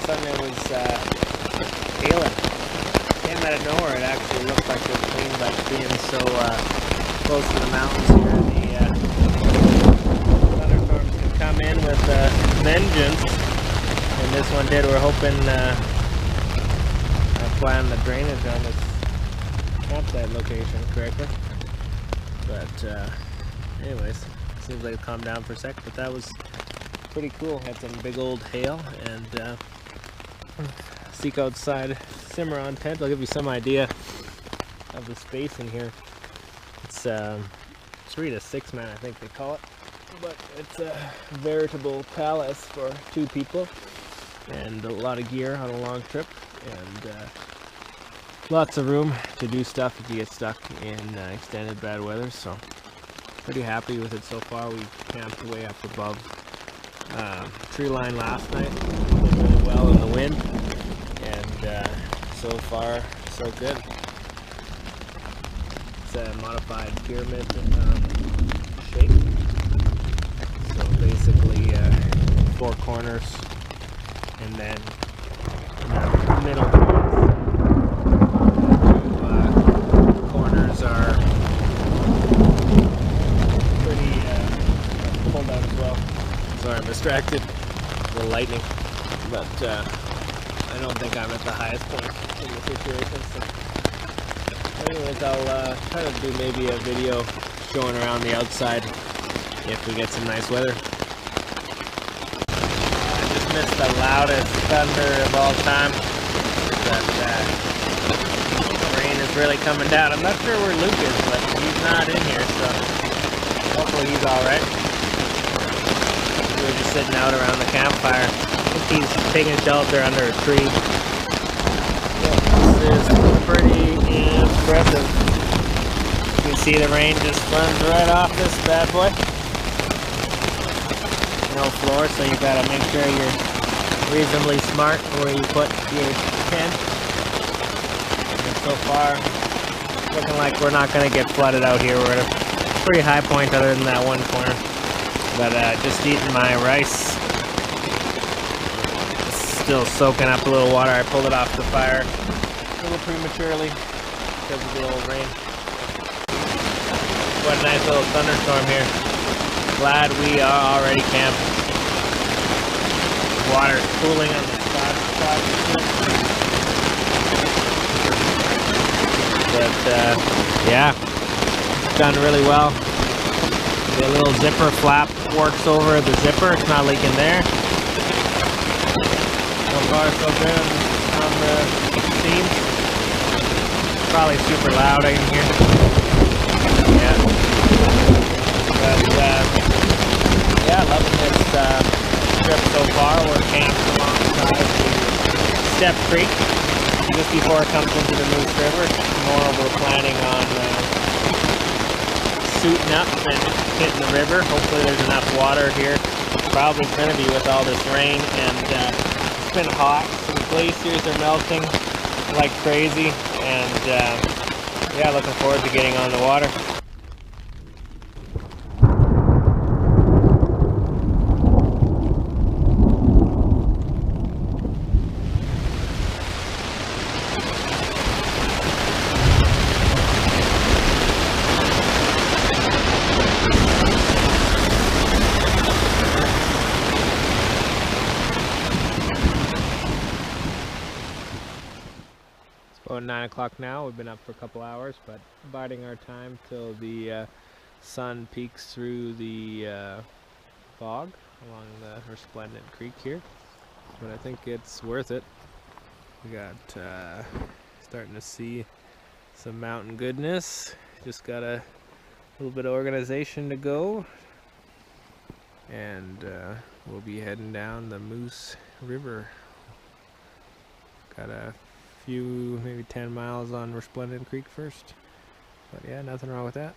sudden it was hailing. Came out of nowhere. It actually looked like it was clean, but being so close to the mountains here, the thunderstorms can come in with vengeance. And this one did. We're hoping I planned the drainage on this campsite location correctly. But anyways, seems like it calmed down for a sec, but that was pretty cool. Had some big old hail and seek outside Cimarron tent. I'll give you some idea of the space in here. It's 3 to 6 man, I think they call it, but it's a veritable palace for 2 people and a lot of gear on a long trip, and lots of room to do stuff if you get stuck in extended bad weather. So pretty happy with it so far. We camped way up above tree line last night, did really well in the wind, and so far so good. It's a modified pyramid shape, so basically 4 corners, and then middle corners are pretty pulled out as well. Sorry, I'm distracted. A little lightning, but I don't think I'm at the highest point in the situation. So anyways, I'll try to do maybe a video showing around the outside if we get some nice weather. I just missed the loudest thunder of all time. But rain is really coming down. I'm not sure where Luke is, but he's not in here, so hopefully he's alright. We're just sitting out around the campfire. I think he's taking shelter under a tree. This is pretty impressive. You can see the rain just runs right off this bad boy. No floor, so you gotta make sure you're reasonably smart where you put your tent. And so far, looking like we're not gonna get flooded out here. We're at a pretty high point other than that one corner. But just eating my rice. It's still soaking up a little water. I pulled it off the fire a little prematurely because of the old rain. What a nice little thunderstorm here. Glad we are already camped. Water's cooling on the spot. But yeah, it's done really well. The little zipper flap works over the zipper. It's not leaking there. So far so good on the seams. Probably super loud I can hear. Yeah. But yeah, loving this trip so far. We're camped alongside the Step Creek just before it comes into the Moose River. Tomorrow we're planning on suiting up and hitting the river. Hopefully there's enough water here. Probably going to be with all this rain, and it's been hot. Some glaciers are melting like crazy, and yeah, looking forward to getting on the water. About 9 o'clock now. We've been up for a couple hours, but biding our time till the sun peeks through the fog along the Resplendent Creek here. But I think it's worth it. We got starting to see some mountain goodness. Just got a little bit of organization to go, and we'll be heading down the Moose River. Got a few, maybe 10 miles on Resplendent Creek first, but yeah, nothing wrong with that.